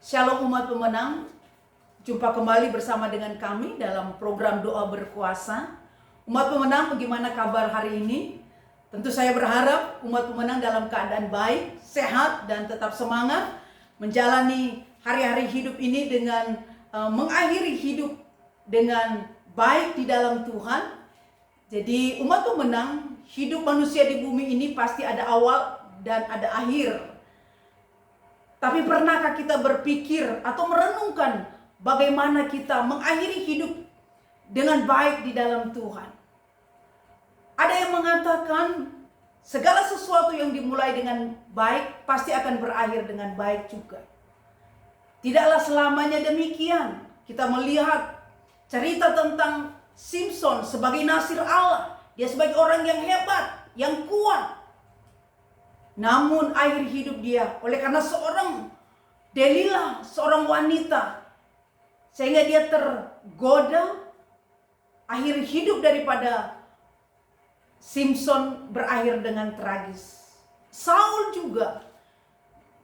Shalom umat pemenang, jumpa kembali bersama dengan kami dalam program doa berkuasa. Umat pemenang, bagaimana kabar hari ini? Tentu saya berharap umat pemenang dalam keadaan baik, sehat, dan tetap semangat menjalani hari-hari hidup ini dengan mengakhiri hidup dengan baik di dalam Tuhan. Jadi umat pemenang, hidup manusia di bumi ini pasti ada awal dan ada akhir. Tapi pernahkah kita berpikir atau merenungkan bagaimana kita mengakhiri hidup dengan baik di dalam Tuhan? Ada yang mengatakan segala sesuatu yang dimulai dengan baik pasti akan berakhir dengan baik juga. Tidaklah selamanya demikian. Kita melihat cerita tentang Simpson sebagai nasir Allah. Dia sebagai orang yang hebat, yang kuat. Namun akhir hidup dia oleh karena seorang Delilah, seorang wanita, sehingga dia tergoda. Akhir hidup daripada Simpson berakhir dengan tragis. Saul juga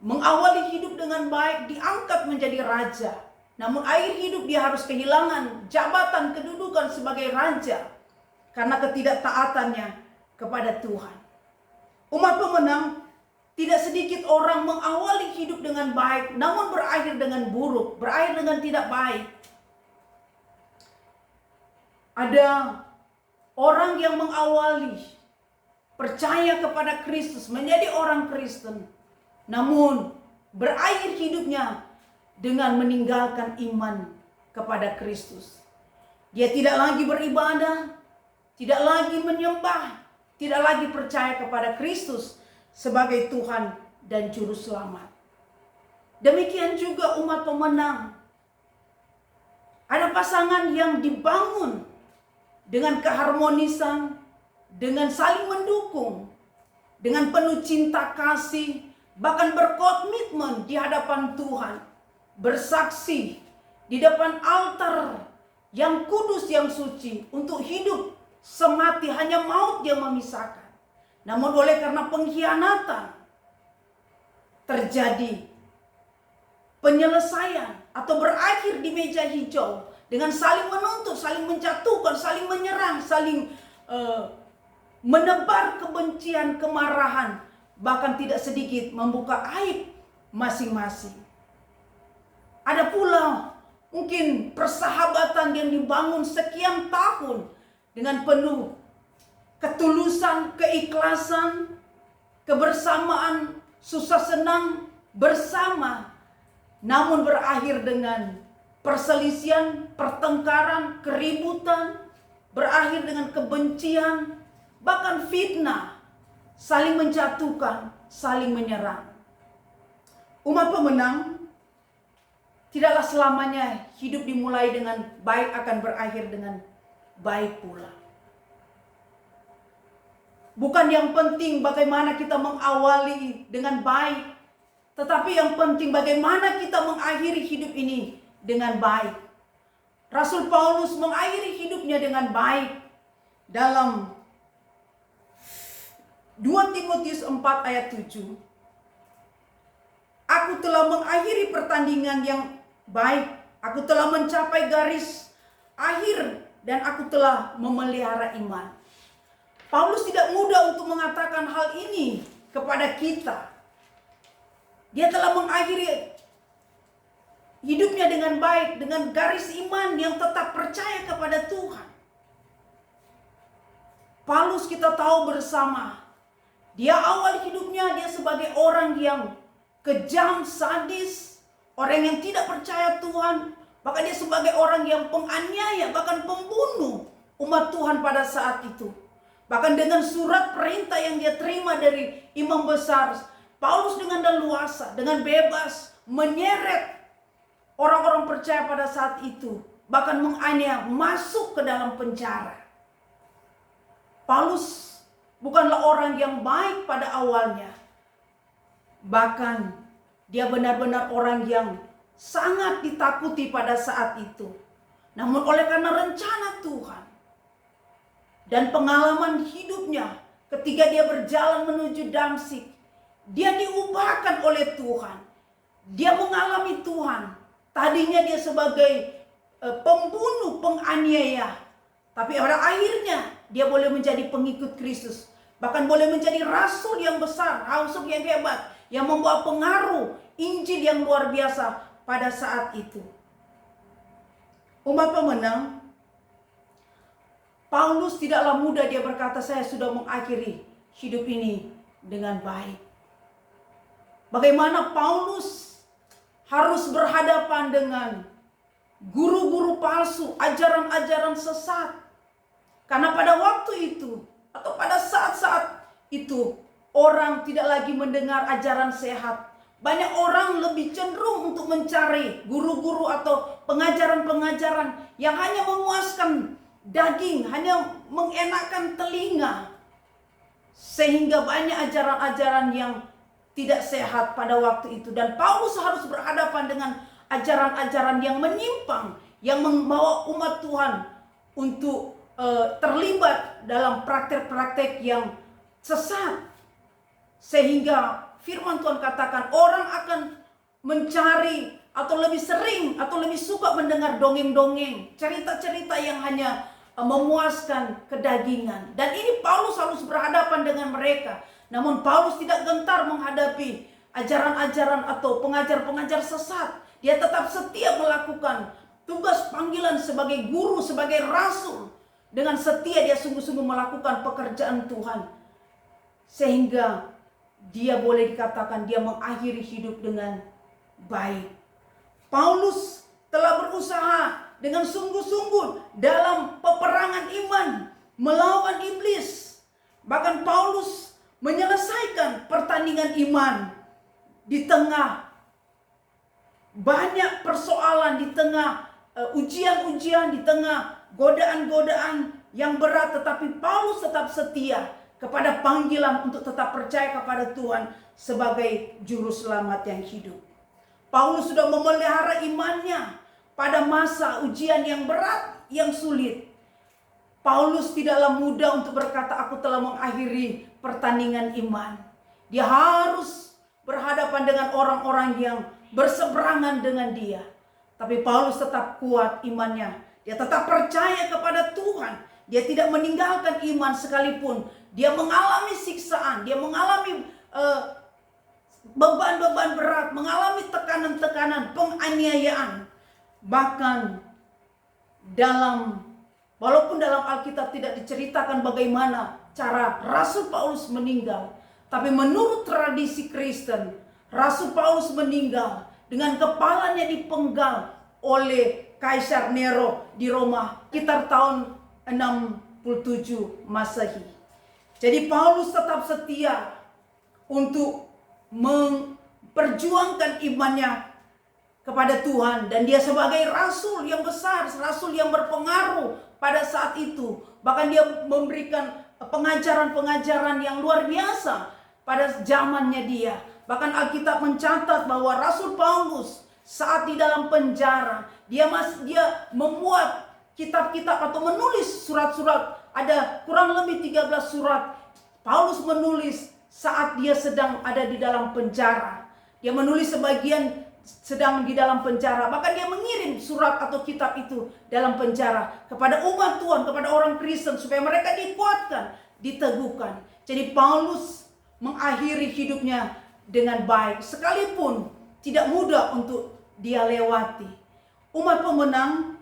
mengawali hidup dengan baik, diangkat menjadi raja. Namun akhir hidup dia harus kehilangan jabatan kedudukan sebagai raja karena ketidaktaatannya kepada Tuhan. Umat pemenang, tidak sedikit orang mengawali hidup dengan baik, namun berakhir dengan buruk, berakhir dengan tidak baik. Ada orang yang mengawali percaya kepada Kristus, menjadi orang Kristen, namun berakhir hidupnya dengan meninggalkan iman kepada Kristus. Dia tidak lagi beribadah, tidak lagi menyembah, tidak lagi percaya kepada Kristus sebagai Tuhan dan Juru Selamat. Demikian juga umat pemenang. Ada pasangan yang dibangun dengan keharmonisan, dengan saling mendukung, dengan penuh cinta kasih, bahkan berkomitmen di hadapan Tuhan, bersaksi di depan altar yang kudus, yang suci, untuk hidup semati hanya maut yang memisahkan. Namun oleh karena pengkhianatan terjadi penyelesaian atau berakhir di meja hijau dengan saling menuntut, saling menjatuhkan, saling menyerang, saling menebar kebencian, kemarahan, bahkan tidak sedikit membuka aib masing-masing. Ada pula mungkin persahabatan yang dibangun sekian tahun dengan penuh ketulusan, keikhlasan, kebersamaan, susah senang bersama, namun berakhir dengan perselisihan, pertengkaran, keributan, berakhir dengan kebencian, bahkan fitnah, saling menjatuhkan, saling menyerang. Umat pemenang, tidaklah selamanya hidup dimulai dengan baik akan berakhir dengan baik pula. Bukan yang penting bagaimana kita mengawali dengan baik, tetapi yang penting bagaimana kita mengakhiri hidup ini dengan baik. Rasul Paulus mengakhiri hidupnya dengan baik dalam 2 Timotius 4 ayat 7. Aku telah mengakhiri pertandingan yang baik, aku telah mencapai garis akhir, dan aku telah memelihara iman. Paulus tidak mudah untuk mengatakan hal ini kepada kita. Dia telah mengakhiri hidupnya dengan baik, dengan garis iman yang tetap percaya kepada Tuhan. Paulus kita tahu bersama, dia awal hidupnya dia sebagai orang yang kejam, sadis, orang yang tidak percaya Tuhan, bahkan dia sebagai orang yang penganiaya, bahkan pembunuh umat Tuhan pada saat itu. Bahkan dengan surat perintah yang dia terima dari imam besar, Paulus dengan leluasa, dengan bebas menyeret orang-orang percaya pada saat itu, bahkan menganiaya masuk ke dalam penjara. Paulus bukanlah orang yang baik pada awalnya, bahkan dia benar-benar orang yang sangat ditakuti pada saat itu. Namun oleh karena rencana Tuhan dan pengalaman hidupnya ketika dia berjalan menuju Damsyik, dia diubahkan oleh Tuhan. Dia mengalami Tuhan. Tadinya dia sebagai pembunuh, penganiaya. Tapi pada akhirnya dia boleh menjadi pengikut Kristus. Bahkan boleh menjadi rasul yang besar, rasul yang hebat, yang membawa pengaruh Injil yang luar biasa pada saat itu. Umat pemenang, Paulus tidaklah mudah dia berkata, saya sudah mengakhiri hidup ini dengan baik. Bagaimana Paulus harus berhadapan dengan guru-guru palsu, ajaran-ajaran sesat. Karena pada waktu itu atau pada saat-saat itu orang tidak lagi mendengar ajaran sehat. Banyak orang lebih cenderung untuk mencari guru-guru atau pengajaran-pengajaran yang hanya memuaskan daging, hanya mengenakkan telinga. Sehingga banyak ajaran-ajaran yang tidak sehat pada waktu itu. Dan Paulus harus berhadapan dengan ajaran-ajaran yang menyimpang, yang membawa umat Tuhan untuk terlibat dalam praktek-praktek yang sesat. Sehingga firman Tuhan katakan orang akan mencari atau lebih sering atau lebih suka mendengar dongeng-dongeng, cerita-cerita yang hanya memuaskan kedagingan. Dan ini Paulus harus berhadapan dengan mereka. Namun Paulus tidak gentar menghadapi ajaran-ajaran atau pengajar-pengajar sesat. Dia tetap setia melakukan tugas panggilan sebagai guru, sebagai rasul. Dengan setia dia sungguh-sungguh melakukan pekerjaan Tuhan. Sehingga dia boleh dikatakan dia mengakhiri hidup dengan baik. Paulus telah berusaha dengan sungguh-sungguh dalam peperangan iman melawan iblis. Bahkan Paulus menyelesaikan pertandingan iman di tengah banyak persoalan, di tengah ujian-ujian, di tengah godaan-godaan yang berat. Tetapi Paulus tetap setia kepada panggilan untuk tetap percaya kepada Tuhan sebagai juru selamat yang hidup. Paulus sudah memelihara imannya pada masa ujian yang berat, yang sulit. Paulus tidaklah mudah untuk berkata, aku telah mengakhiri pertandingan iman. Dia harus berhadapan dengan orang-orang yang berseberangan dengan dia. Tapi Paulus tetap kuat imannya. Dia tetap percaya kepada Tuhan. Dia tidak meninggalkan iman sekalipun dia mengalami siksaan, dia mengalami beban-beban berat, mengalami tekanan-tekanan, penganiayaan. Bahkan walaupun dalam Alkitab tidak diceritakan bagaimana cara Rasul Paulus meninggal, tapi menurut tradisi Kristen, Rasul Paulus meninggal dengan kepalanya dipenggal oleh Kaisar Nero di Roma sekitar tahun 67 Masehi. Jadi Paulus tetap setia untuk memperjuangkan imannya kepada Tuhan. Dan dia sebagai rasul yang besar, rasul yang berpengaruh pada saat itu. Bahkan dia memberikan pengajaran-pengajaran yang luar biasa pada zamannya dia. Bahkan Alkitab mencatat bahwa Rasul Paulus saat di dalam penjara, dia membuat kitab-kitab atau menulis surat-surat. Ada kurang lebih 13 surat Paulus menulis saat dia sedang ada di dalam penjara. Dia menulis sebagian sedang di dalam penjara. Bahkan dia mengirim surat atau kitab itu dalam penjara kepada umat Tuhan, kepada orang Kristen supaya mereka dikuatkan, diteguhkan. Jadi Paulus mengakhiri hidupnya dengan baik sekalipun tidak mudah untuk dia lewati. Umat pemenang,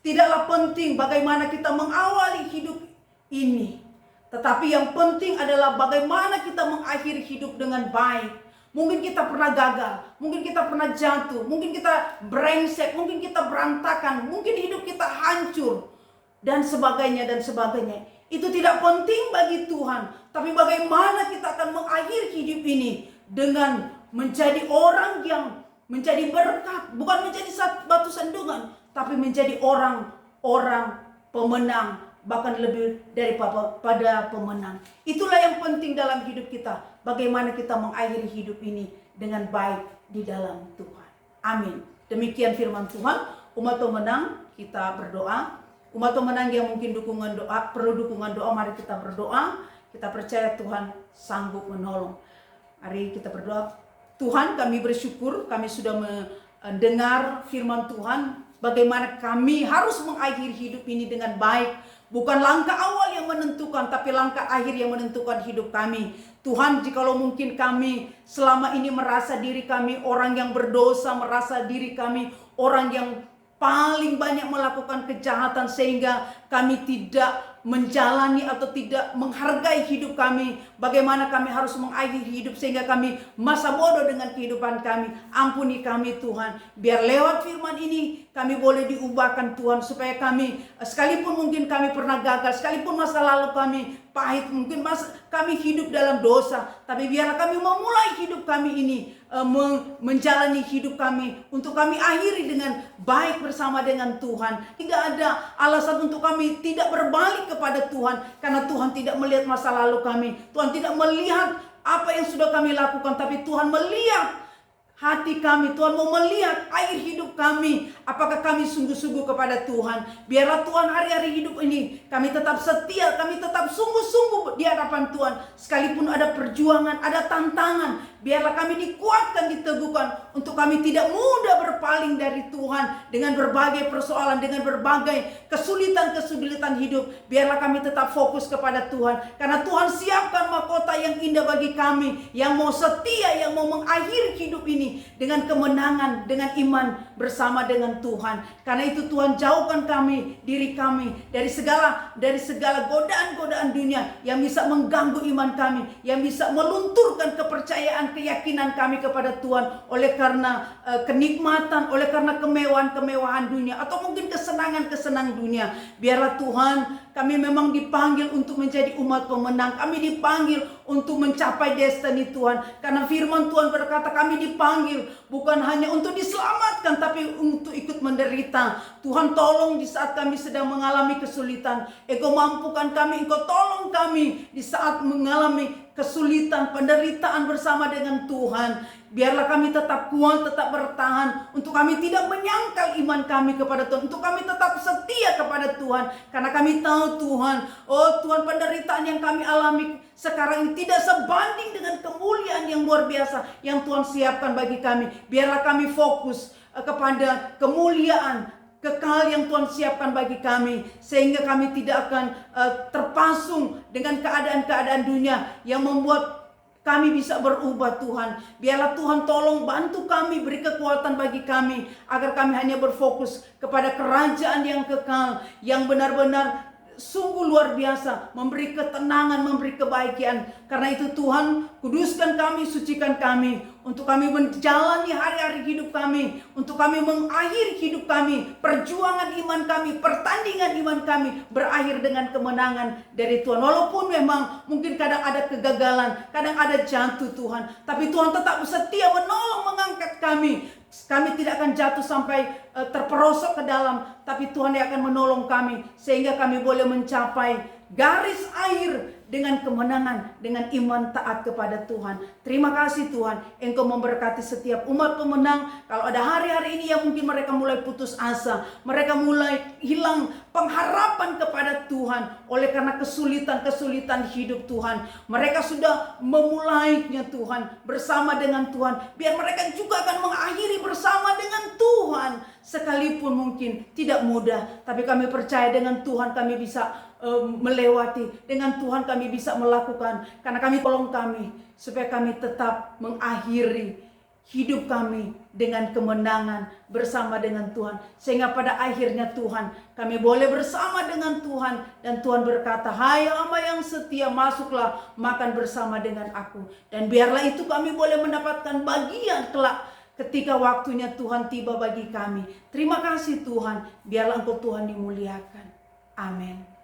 tidaklah penting bagaimana kita mengawali hidup ini, tetapi yang penting adalah bagaimana kita mengakhiri hidup dengan baik. Mungkin kita pernah gagal, mungkin kita pernah jatuh, mungkin kita brengsek, mungkin kita berantakan, mungkin hidup kita hancur, dan sebagainya dan sebagainya. Itu tidak penting bagi Tuhan, tapi bagaimana kita akan mengakhiri hidup ini dengan menjadi orang yang menjadi berkat, bukan menjadi batu sandungan, tapi menjadi orang-orang pemenang, bahkan lebih daripada pemenang. Itulah yang penting dalam hidup kita. Bagaimana kita mengakhiri hidup ini dengan baik di dalam Tuhan. Amin. Demikian firman Tuhan. Umat pemenang, kita berdoa. Umat pemenang yang mungkin perlu dukungan doa, mari kita berdoa. Kita percaya Tuhan sanggup menolong. Mari kita berdoa. Tuhan, kami bersyukur kami sudah mendengar firman Tuhan, bagaimana kami harus mengakhiri hidup ini dengan baik. Bukan langkah awal yang menentukan, tapi langkah akhir yang menentukan hidup kami. Tuhan, jikalau mungkin kami selama ini merasa diri kami orang yang berdosa, merasa diri kami orang yang paling banyak melakukan kejahatan, sehingga kami tidak menjalani atau tidak menghargai hidup kami, bagaimana kami harus mengakhiri hidup sehingga kami masa bodoh dengan kehidupan kami. Ampuni kami Tuhan, biar lewat firman ini kami boleh diubahkan Tuhan, supaya kami sekalipun mungkin kami pernah gagal, sekalipun masa lalu kami pahit, mungkin kami hidup dalam dosa, tapi biarlah kami memulai hidup kami ini, menjalani hidup kami untuk kami akhiri dengan baik bersama dengan Tuhan. Tidak ada alasan untuk kami tidak berbalik kepada Tuhan, karena Tuhan tidak melihat masa lalu kami, Tuhan tidak melihat apa yang sudah kami lakukan, tapi Tuhan melihat hati kami. Tuhan mau melihat akhir hidup kami, apakah kami sungguh-sungguh kepada Tuhan. Biarlah Tuhan hari-hari hidup ini kami tetap setia, kami tetap sungguh-sungguh di hadapan Tuhan. Sekalipun ada perjuangan, ada tantangan, biarlah kami dikuatkan, diteguhkan untuk kami tidak mudah berpaling dari Tuhan dengan berbagai persoalan, dengan berbagai kesulitan-kesulitan hidup. Biarlah kami tetap fokus kepada Tuhan, karena Tuhan siapkan mahkota yang indah bagi kami, yang mau setia, yang mau mengakhiri hidup ini dengan kemenangan, dengan iman bersama dengan Tuhan. Karena itu Tuhan, jauhkan kami, diri kami dari segala godaan-godaan dunia yang bisa mengganggu iman kami, yang bisa melunturkan kepercayaan, keyakinan kami kepada Tuhan oleh karena kenikmatan, oleh karena kemewahan dunia, atau mungkin kesenangan dunia. Biarlah Tuhan, kami memang dipanggil untuk menjadi umat pemenang. Kami dipanggil untuk mencapai destiny Tuhan, karena firman Tuhan berkata kami dipanggil bukan hanya untuk diselamatkan, tapi untuk ikut menderita. Tuhan, tolong di saat kami sedang mengalami kesulitan, Engkau mampukan kami, Engkau tolong kami di saat mengalami kesulitan, penderitaan bersama dengan Tuhan. Biarlah kami tetap kuat, tetap bertahan, untuk kami tidak menyangkal iman kami kepada Tuhan, untuk kami tetap setia kepada Tuhan, karena kami tahu Tuhan, oh Tuhan, penderitaan yang kami alami sekarang ini tidak sebanding dengan kemuliaan yang luar biasa yang Tuhan siapkan bagi kami. Biarlah kami fokus kepada kemuliaan kekal yang Tuhan siapkan bagi kami, sehingga kami tidak akan terpasung dengan keadaan-keadaan dunia yang membuat kami bisa berubah. Tuhan, biarlah Tuhan tolong bantu kami, beri kekuatan bagi kami, agar kami hanya berfokus kepada kerajaan yang kekal, yang benar-benar sungguh luar biasa, memberi ketenangan, memberi kebahagiaan. Karena itu Tuhan, kuduskan kami, sucikan kami, untuk kami menjalani hari-hari hidup kami, untuk kami mengakhiri hidup kami, perjuangan iman kami, pertandingan iman kami berakhir dengan kemenangan dari Tuhan. Walaupun memang mungkin kadang ada kegagalan, kadang ada jatuh Tuhan, tapi Tuhan tetap setia menolong, mengangkat kami. Kami tidak akan jatuh sampai terperosok ke dalam, tapi Tuhan yang akan menolong kami, sehingga kami boleh mencapai garis akhir dengan kemenangan, dengan iman taat kepada Tuhan. Terima kasih Tuhan, Engkau memberkati setiap umat pemenang. Kalau ada hari-hari ini yang mungkin mereka mulai putus asa, mereka mulai hilang pengharapan kepada Tuhan oleh karena kesulitan-kesulitan hidup Tuhan, mereka sudah memulainya Tuhan bersama dengan Tuhan. Biar mereka juga akan mengakhiri bersama dengan Tuhan, sekalipun mungkin tidak mudah, tapi kami percaya dengan Tuhan kami bisa melewati, dengan Tuhan kami bisa melakukan, karena kami tolong kami supaya kami tetap mengakhiri hidup kami dengan kemenangan bersama dengan Tuhan, sehingga pada akhirnya Tuhan kami boleh bersama dengan Tuhan, dan Tuhan berkata, hai hamba yang setia, masuklah makan bersama dengan aku. Dan biarlah itu kami boleh mendapatkan bagian kelak ketika waktunya Tuhan tiba bagi kami. Terima kasih Tuhan, biarlah Engkau Tuhan dimuliakan. Amin.